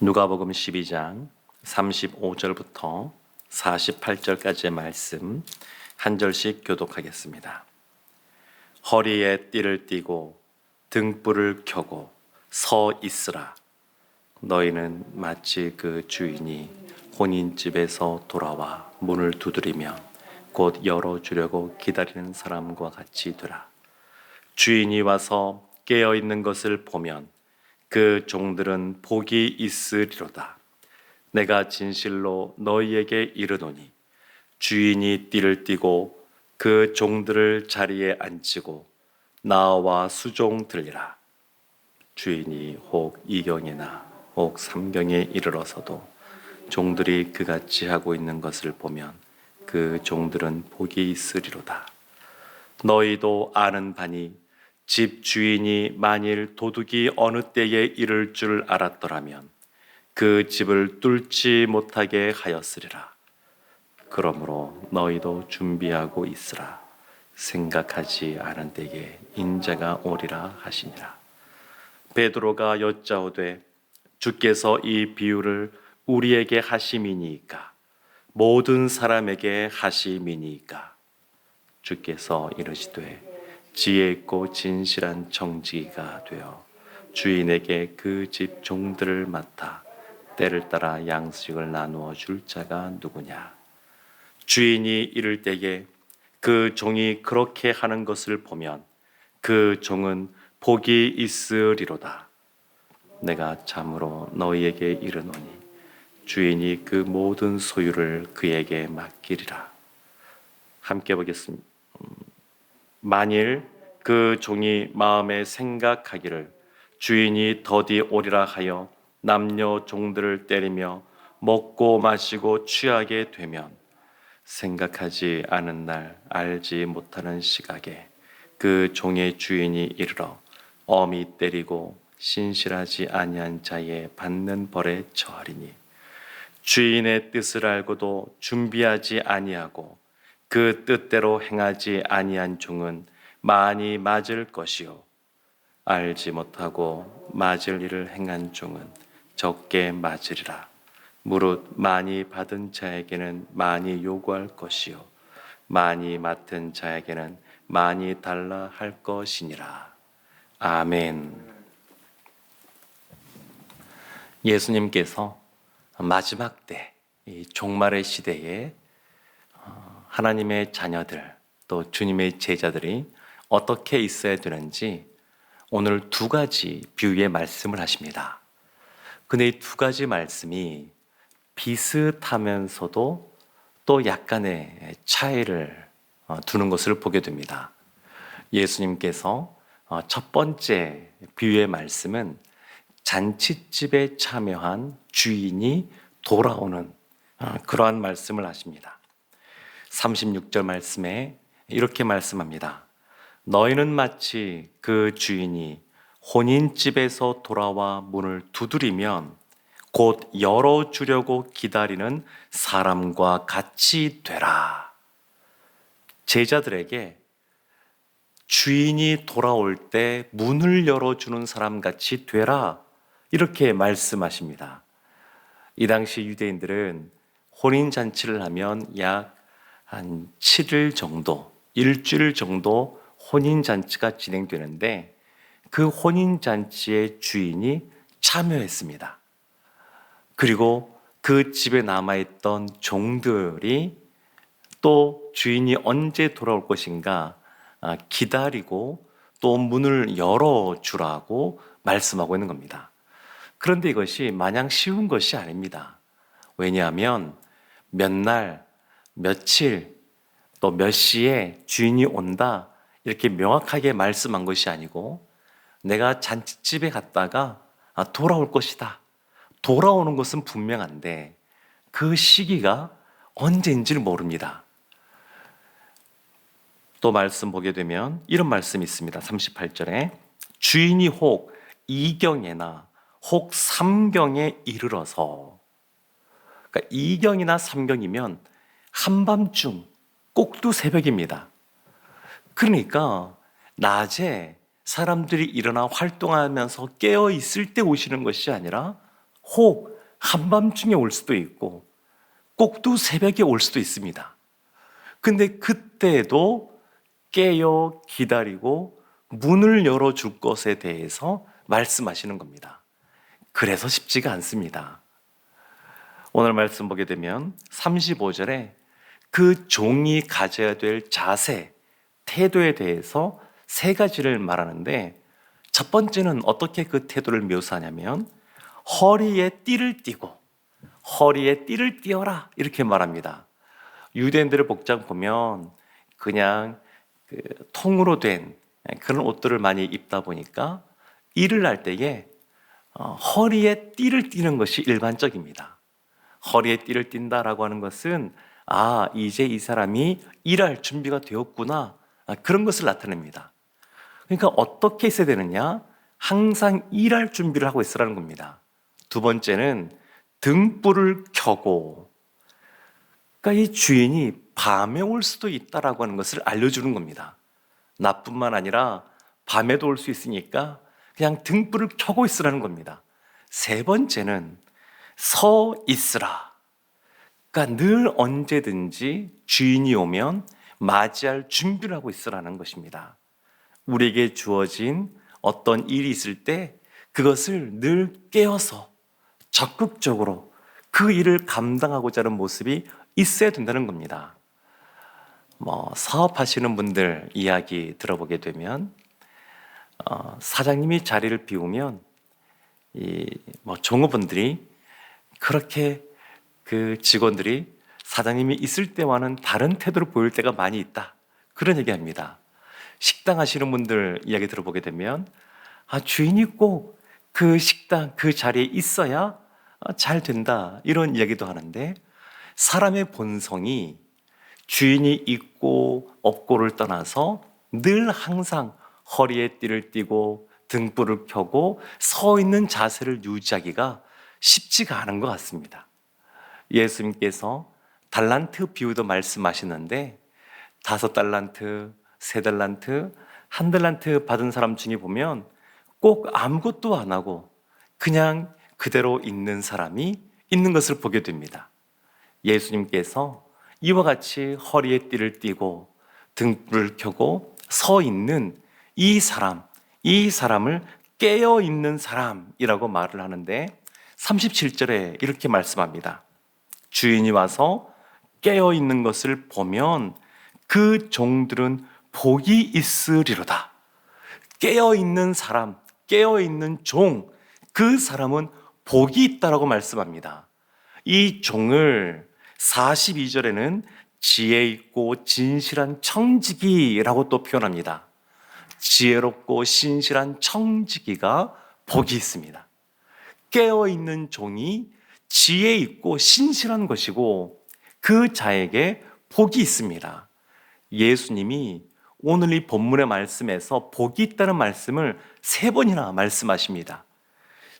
누가복음 12장 35절부터 48절까지의 말씀 한 절씩 교독하겠습니다. 허리에 띠를 띠고 등불을 켜고 서 있으라. 너희는 마치 그 주인이 혼인집에서 돌아와 문을 두드리며 곧 열어주려고 기다리는 사람과 같이 되라. 주인이 와서 깨어있는 것을 보면 그 종들은 복이 있으리로다. 내가 진실로 너희에게 이르노니 주인이 띠를 띠고 그 종들을 자리에 앉히고 나와 수종 들리라. 주인이 혹 이경이나 혹 삼경에 이르러서도 종들이 그같이 하고 있는 것을 보면 그 종들은 복이 있으리로다. 너희도 아는 바니 집 주인이 만일 도둑이 어느 때에 이를 줄 알았더라면 그 집을 뚫지 못하게 하였으리라. 그러므로 너희도 준비하고 있으라. 생각하지 않은 때에 인자가 오리라 하시니라. 베드로가 여짜오되 주께서 이 비유를 우리에게 하심이니이까 모든 사람에게 하심이니이까. 주께서 이르시되 지혜 있고 진실한 청지기가 되어 주인에게 그 집 종들을 맡아 때를 따라 양식을 나누어 줄 자가 누구냐. 주인이 이를 때에 그 종이 그렇게 하는 것을 보면 그 종은 복이 있으리로다. 내가 참으로 너희에게 이르노니 주인이 그 모든 소유를 그에게 맡기리라. 함께 보겠습니다. 만일 그 종이 마음에 생각하기를 주인이 더디 오리라 하여 남녀 종들을 때리며 먹고 마시고 취하게 되면 생각하지 않은 날 알지 못하는 시각에 그 종의 주인이 이르러 엄히 때리고 신실하지 아니한 자의 받는 벌에 처하리니 주인의 뜻을 알고도 준비하지 아니하고 그 뜻대로 행하지 아니한 종은 많이 맞을 것이요 알지 못하고 맞을 일을 행한 종은 적게 맞으리라. 무릇 많이 받은 자에게는 많이 요구할 것이요 많이 맡은 자에게는 많이 달라 할 것이니라. 아멘. 예수님께서 마지막 때, 이 종말의 시대에 하나님의 자녀들 또 주님의 제자들이 어떻게 있어야 되는지 오늘 두 가지 비유의 말씀을 하십니다. 근데 이 두 가지 말씀이 비슷하면서도 또 약간의 차이를 두는 것을 보게 됩니다. 예수님께서 첫 번째 비유의 말씀은 잔치집에 참여한 주인이 돌아오는 그러한 말씀을 하십니다. 36절 말씀에 이렇게 말씀합니다. 너희는 마치 그 주인이 혼인집에서 돌아와 문을 두드리면 곧 열어주려고 기다리는 사람과 같이 되라. 제자들에게 주인이 돌아올 때 문을 열어주는 사람 같이 되라. 이렇게 말씀하십니다. 이 당시 유대인들은 혼인잔치를 하면 약 한 7일 정도, 일주일 정도 혼인잔치가 진행되는데 그 혼인잔치의 주인이 참여했습니다. 그리고 그 집에 남아있던 종들이 또 주인이 언제 돌아올 것인가 기다리고 또 문을 열어주라고 말씀하고 있는 겁니다. 그런데 이것이 마냥 쉬운 것이 아닙니다. 왜냐하면 몇 날, 며칠, 또 몇 시에 주인이 온다 이렇게 명확하게 말씀한 것이 아니고 내가 잔치집에 갔다가 돌아올 것이다. 돌아오는 것은 분명한데 그 시기가 언제인지를 모릅니다. 또 말씀 보게 되면 이런 말씀이 있습니다. 38절에 주인이 혹 이경에나 혹 삼경에 이르러서, 그러니까 이경이나 삼경이면 한밤중 꼭두 새벽입니다. 그러니까 낮에 사람들이 일어나 활동하면서 깨어 있을 때 오시는 것이 아니라 혹 한밤중에 올 수도 있고 꼭두 새벽에 올 수도 있습니다. 근데 그때도 깨어 기다리고 문을 열어줄 것에 대해서 말씀하시는 겁니다. 그래서 쉽지가 않습니다. 오늘 말씀 보게 되면 35절에 그 종이 가져야 될 자세, 태도에 대해서 세 가지를 말하는데, 첫 번째는 어떻게 그 태도를 묘사하냐면 허리에 띠를 띠고 허리에 띠를 띠어라 이렇게 말합니다. 유대인들의 복장 보면 그냥 통으로 된 그런 옷들을 많이 입다 보니까 일을 할 때에 허리에 띠를 띠는 것이 일반적입니다. 허리에 띠를 띈다라고 하는 것은 이제 이 사람이 일할 준비가 되었구나, 그런 것을 나타냅니다. 그러니까 어떻게 있어야 되느냐? 항상 일할 준비를 하고 있으라는 겁니다. 두 번째는 등불을 켜고, 그러니까 이 주인이 밤에 올 수도 있다라고 하는 것을 알려주는 겁니다. 나뿐만 아니라 밤에도 올 수 있으니까 그냥 등불을 켜고 있으라는 겁니다. 세 번째는 서 있으라. 그러니까 늘 언제든지 주인이 오면 맞이할 준비를 하고 있으라는 것입니다. 우리에게 주어진 어떤 일이 있을 때 그것을 늘 깨어서 적극적으로 그 일을 감당하고자 하는 모습이 있어야 된다는 겁니다. 사업하시는 분들 이야기 들어보게 되면 사장님이 자리를 비우면 종업원들이 그렇게 그 직원들이 사장님이 있을 때와는 다른 태도를 보일 때가 많이 있다, 그런 얘기합니다. 식당 하시는 분들 이야기 들어보게 되면 주인이 꼭 그 식당 그 자리에 있어야 잘 된다, 이런 이야기도 하는데, 사람의 본성이 주인이 있고 없고를 떠나서 늘 항상 허리에 띠를 띠고 등불을 켜고 서 있는 자세를 유지하기가 쉽지가 않은 것 같습니다. 예수님께서 달란트 비유도 말씀하시는데 5달란트, 3달란트, 1달란트 받은 사람 중에 보면 꼭 아무것도 안 하고 그냥 그대로 있는 사람이 있는 것을 보게 됩니다. 예수님께서 이와 같이 허리에 띠를 띠고 등불을 켜고 서 있는 이 사람을 깨어 있는 사람이라고 말을 하는데, 37절에 이렇게 말씀합니다. 주인이 와서 깨어 있는 것을 보면 그 종들은 복이 있으리로다. 깨어 있는 사람, 깨어 있는 종, 그 사람은 복이 있다라고 말씀합니다. 이 종을 42절에는 지혜 있고 진실한 청지기라고 또 표현합니다. 지혜롭고 신실한 청지기가 복이 있습니다. 깨어있는 종이 지혜 있고 신실한 것이고 그 자에게 복이 있습니다. 예수님이 오늘 이 본문의 말씀에서 복이 있다는 말씀을 3번이나 말씀하십니다.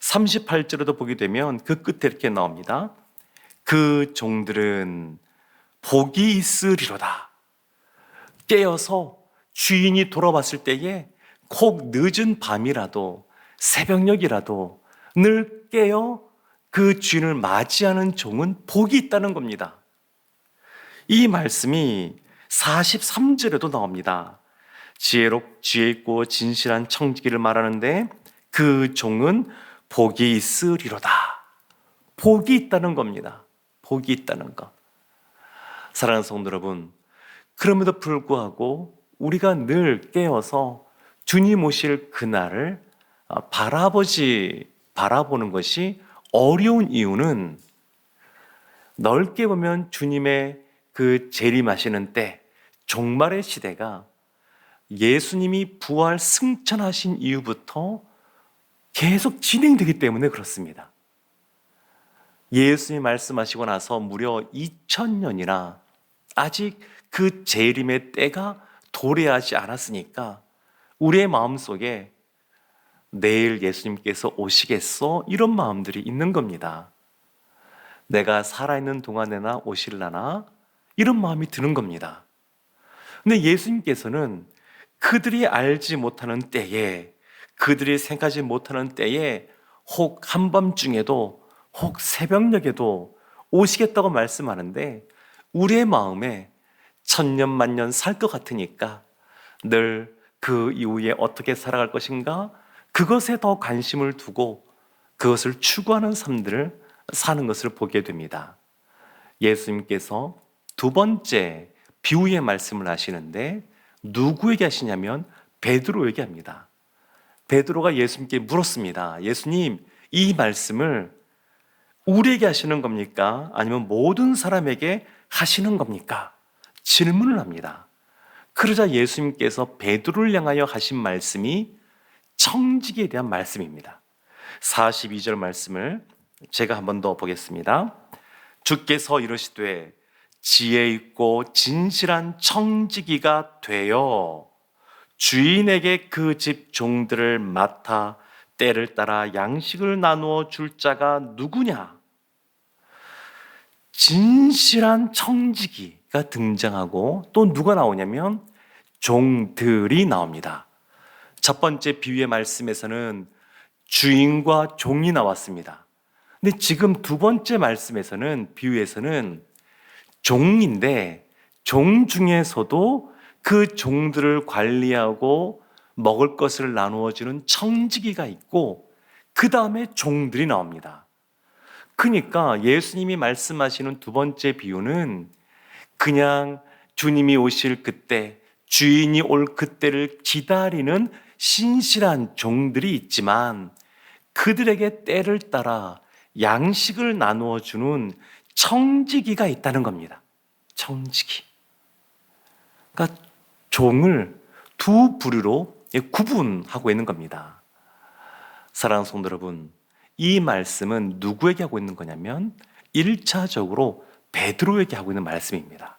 38절에도 보게 되면 그 끝에 이렇게 나옵니다. 그 종들은 복이 있으리로다. 깨어서 주인이 돌아왔을 때에 혹 늦은 밤이라도 새벽녘이라도 늘 깨어 그 주인을 맞이하는 종은 복이 있다는 겁니다. 이 말씀이 43절에도 나옵니다. 지혜 있고 진실한 청지기를 말하는데 그 종은 복이 있으리로다. 복이 있다는 겁니다. 복이 있다는 것. 사랑하는 성도 여러분, 그럼에도 불구하고 우리가 늘 깨어서 주님 오실 그날을 바라보는 것이 어려운 이유는, 넓게 보면 주님의 그 재림하시는 때, 종말의 시대가 예수님이 부활 승천하신 이후부터 계속 진행되기 때문에 그렇습니다. 예수님이 말씀하시고 나서 무려 2000년이나 아직 그 재림의 때가 도래하지 않았으니까 우리의 마음속에 내일 예수님께서 오시겠어? 이런 마음들이 있는 겁니다. 내가 살아있는 동안에나 오실라나? 이런 마음이 드는 겁니다. 근데 예수님께서는 그들이 알지 못하는 때에, 그들이 생각하지 못하는 때에 혹 한밤중에도 혹 새벽녘에도 오시겠다고 말씀하는데 우리의 마음에 천년 만년 살 것 같으니까 늘 그 이후에 어떻게 살아갈 것인가 그것에 더 관심을 두고 그것을 추구하는 삶들을 사는 것을 보게 됩니다. 예수님께서 두 번째 비유의 말씀을 하시는데 누구에게 하시냐면 베드로에게 합니다. 베드로가 예수님께 물었습니다. 예수님, 이 말씀을 우리에게 하시는 겁니까? 아니면 모든 사람에게 하시는 겁니까? 질문을 합니다. 그러자 예수님께서 베드로를 향하여 하신 말씀이 청지기에 대한 말씀입니다. 42절 말씀을 제가 한 번 더 보겠습니다. 주께서 이르시되 지혜 있고 진실한 청지기가 되어 주인에게 그 집 종들을 맡아 때를 따라 양식을 나누어 줄 자가 누구냐? 진실한 청지기가 등장하고 또 누가 나오냐면 종들이 나옵니다. 첫 번째 비유의 말씀에서는 주인과 종이 나왔습니다. 근데 지금 두 번째 말씀에서는 비유에서는 종인데 종 중에서도 그 종들을 관리하고 먹을 것을 나누어 주는 청지기가 있고 그 다음에 종들이 나옵니다. 그러니까 예수님이 말씀하시는 두 번째 비유는 그냥 주님이 오실 그때, 주인이 올 그때를 기다리는 신실한 종들이 있지만 그들에게 때를 따라 양식을 나누어 주는 청지기가 있다는 겁니다. 청지기. 그러니까 종을 두 부류로 구분하고 있는 겁니다. 사랑하는 성도 여러분, 이 말씀은 누구에게 하고 있는 거냐면 1차적으로 베드로에게 하고 있는 말씀입니다.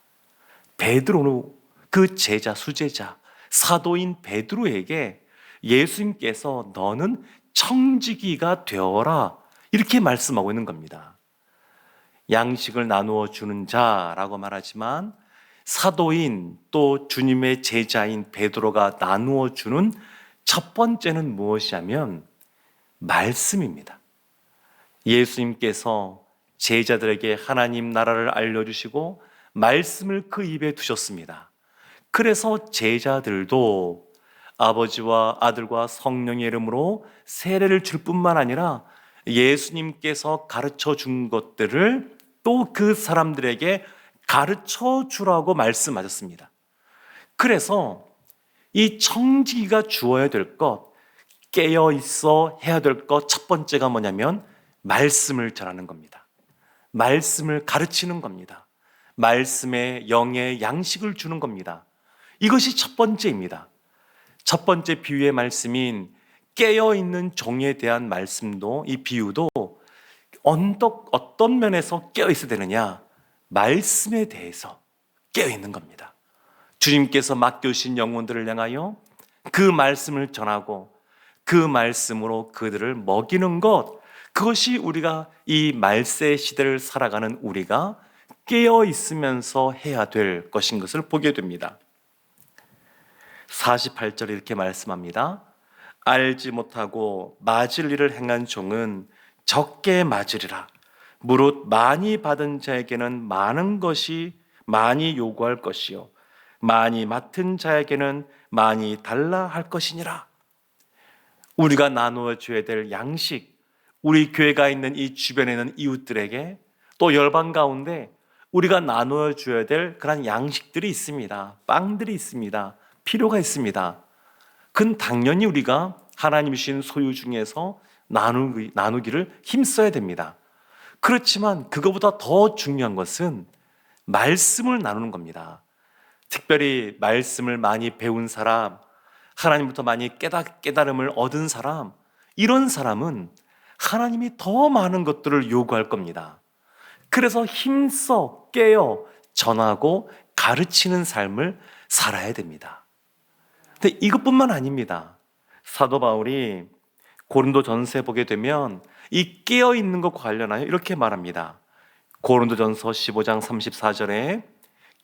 베드로는 그 제자, 수제자, 사도인 베드로에게 예수님께서 너는 청지기가 되어라 이렇게 말씀하고 있는 겁니다. 양식을 나누어 주는 자라고 말하지만 사도인 또 주님의 제자인 베드로가 나누어 주는 첫 번째는 무엇이냐면 말씀입니다. 예수님께서 제자들에게 하나님 나라를 알려주시고 말씀을 그 입에 두셨습니다. 그래서 제자들도 아버지와 아들과 성령의 이름으로 세례를 줄 뿐만 아니라 예수님께서 가르쳐 준 것들을 또 그 사람들에게 가르쳐 주라고 말씀하셨습니다. 그래서 이 청지기가 주어야 될 것, 깨어 있어 해야 될 것 첫 번째가 뭐냐면 말씀을 전하는 겁니다. 말씀을 가르치는 겁니다. 말씀의 영의 양식을 주는 겁니다. 이것이 첫 번째입니다. 첫 번째 비유의 말씀인 깨어있는 종에 대한 말씀도 이 비유도 어떤 면에서 깨어있어야 되느냐? 말씀에 대해서 깨어있는 겁니다. 주님께서 맡겨주신 영혼들을 향하여 그 말씀을 전하고 그 말씀으로 그들을 먹이는 것, 그것이 우리가 이 말세 시대를 살아가는 우리가 깨어있으면서 해야 될 것인 것을 보게 됩니다. 48절에 이렇게 말씀합니다. 알지 못하고 맞을 일을 행한 종은 적게 맞으리라. 무릇 많이 받은 자에게는 많은 것이 많이 요구할 것이요 많이 맡은 자에게는 많이 달라 할 것이니라. 우리가 나누어 줘야 될 양식, 우리 교회가 있는 이 주변에 있는 이웃들에게 또 열방 가운데 우리가 나누어 줘야 될 그런 양식들이 있습니다. 빵들이 있습니다. 필요가 있습니다. 그건 당연히 우리가 하나님 주신 소유 중에서 나누기를 힘써야 됩니다. 그렇지만 그거보다 더 중요한 것은 말씀을 나누는 겁니다. 특별히 말씀을 많이 배운 사람, 하나님부터 많이 깨달음을 얻은 사람, 이런 사람은 하나님이 더 많은 것들을 요구할 겁니다. 그래서 힘써 깨어 전하고 가르치는 삶을 살아야 됩니다. 근데 이것뿐만 아닙니다. 사도 바울이 고린도전서에 보게 되면 이 깨어 있는 것과 관련하여 이렇게 말합니다. 고린도전서 15장 34절에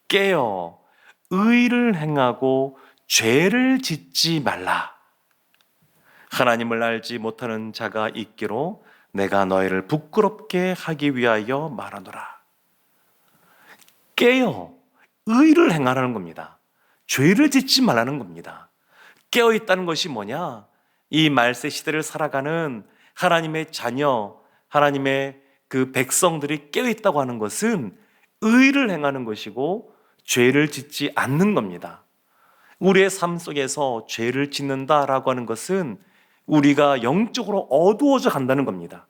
깨어 의를 행하고 죄를 짓지 말라. 하나님을 알지 못하는 자가 있기로 내가 너희를 부끄럽게 하기 위하여 말하노라. 깨어 의를 행하라는 겁니다. 죄를 짓지 말라는 겁니다. 깨어 있다는 것이 뭐냐? 이 말세 시대를 살아가는 하나님의 자녀, 하나님의 그 백성들이 깨어 있다고 하는 것은 의를 행하는 것이고 죄를 짓지 않는 겁니다. 우리의 삶 속에서 죄를 짓는다라고 하는 것은 우리가 영적으로 어두워져 간다는 겁니다.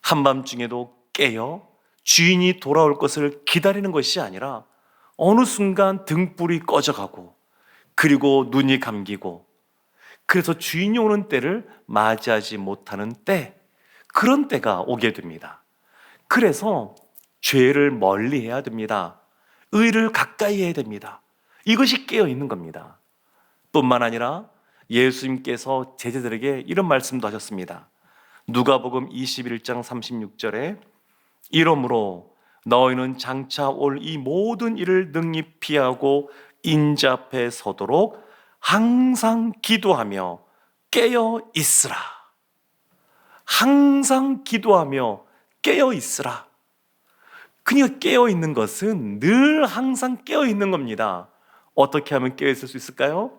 한밤중에도 깨어 주인이 돌아올 것을 기다리는 것이 아니라 어느 순간 등불이 꺼져가고 그리고 눈이 감기고 그래서 주인이 오는 때를 맞이하지 못하는 때, 그런 때가 오게 됩니다. 그래서 죄를 멀리 해야 됩니다. 의를 가까이 해야 됩니다. 이것이 깨어 있는 겁니다. 뿐만 아니라 예수님께서 제자들에게 이런 말씀도 하셨습니다. 누가복음 21장 36절에 이러므로 너희는 장차 올 이 모든 일을 능히 피하고 인자 앞에 서도록 항상 기도하며 깨어 있으라. 항상 기도하며 깨어 있으라. 그러니까 깨어 있는 것은 늘 항상 깨어 있는 겁니다. 어떻게 하면 깨어 있을 수 있을까요?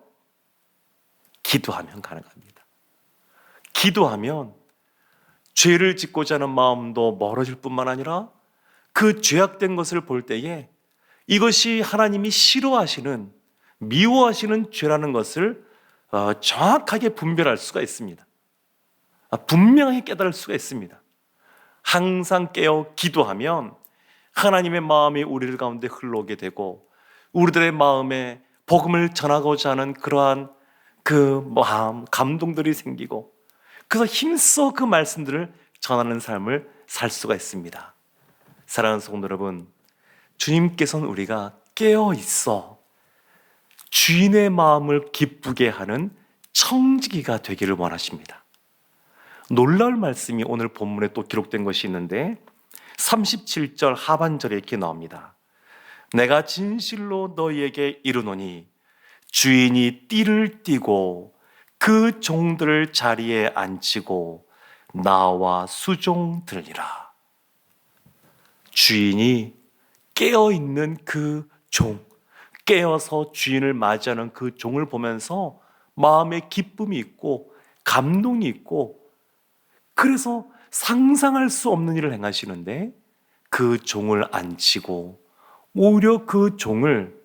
기도하면 가능합니다. 기도하면 죄를 짓고자 하는 마음도 멀어질 뿐만 아니라 그 죄악된 것을 볼 때에 이것이 하나님이 싫어하시는, 미워하시는 죄라는 것을 정확하게 분별할 수가 있습니다. 분명히 깨달을 수가 있습니다. 항상 깨어 기도하면 하나님의 마음이 우리들 가운데 흘러오게 되고 우리들의 마음에 복음을 전하고자 하는 그러한 그 마음, 감동들이 생기고 그래서 힘써 그 말씀들을 전하는 삶을 살 수가 있습니다. 사랑하는 성도 여러분, 주님께서는 우리가 깨어 있어 주인의 마음을 기쁘게 하는 청지기가 되기를 원하십니다. 놀라울 말씀이 오늘 본문에 또 기록된 것이 있는데 37절 하반절에 이렇게 나옵니다. 내가 진실로 너희에게 이르노니 주인이 띠를 띠고 그 종들을 자리에 앉히고 나와 수종들이라. 주인이 깨어있는 그 종, 깨어서 주인을 맞이하는 그 종을 보면서 마음에 기쁨이 있고 감동이 있고 그래서 상상할 수 없는 일을 행하시는데 그 종을 앉히고 오히려 그 종을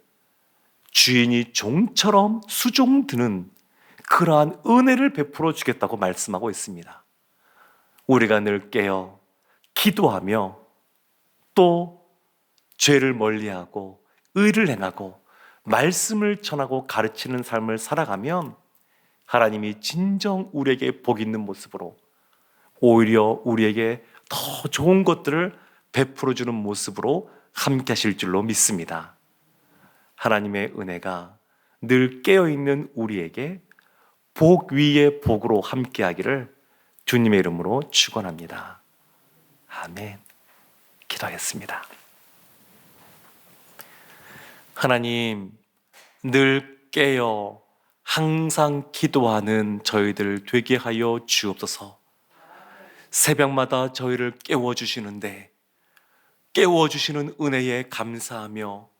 주인이 종처럼 수종드는 그러한 은혜를 베풀어 주겠다고 말씀하고 있습니다. 우리가 늘 깨어 기도하며 또 죄를 멀리하고 의를 행하고 말씀을 전하고 가르치는 삶을 살아가면 하나님이 진정 우리에게 복 있는 모습으로 오히려 우리에게 더 좋은 것들을 베풀어 주는 모습으로 함께 하실 줄로 믿습니다. 하나님의 은혜가 늘 깨어있는 우리에게 복 위에 복으로 함께 하기를 주님의 이름으로 축원합니다. 아멘. 기도하겠습니다. 하나님, 늘 깨어 항상 기도하는 저희들 되게 하여 주옵소서. 새벽마다 저희를 깨워주시는데 깨워주시는 은혜에 감사하며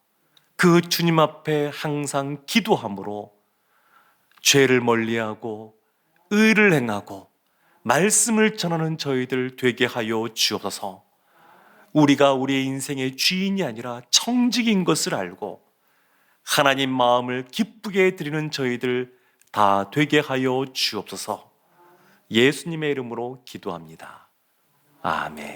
그 주님 앞에 항상 기도함으로 죄를 멀리하고 의를 행하고 말씀을 전하는 저희들 되게 하여 주옵소서. 우리가 우리의 인생의 주인이 아니라 청직인 것을 알고 하나님 마음을 기쁘게 드리는 저희들 다 되게 하여 주옵소서. 예수님의 이름으로 기도합니다. 아멘.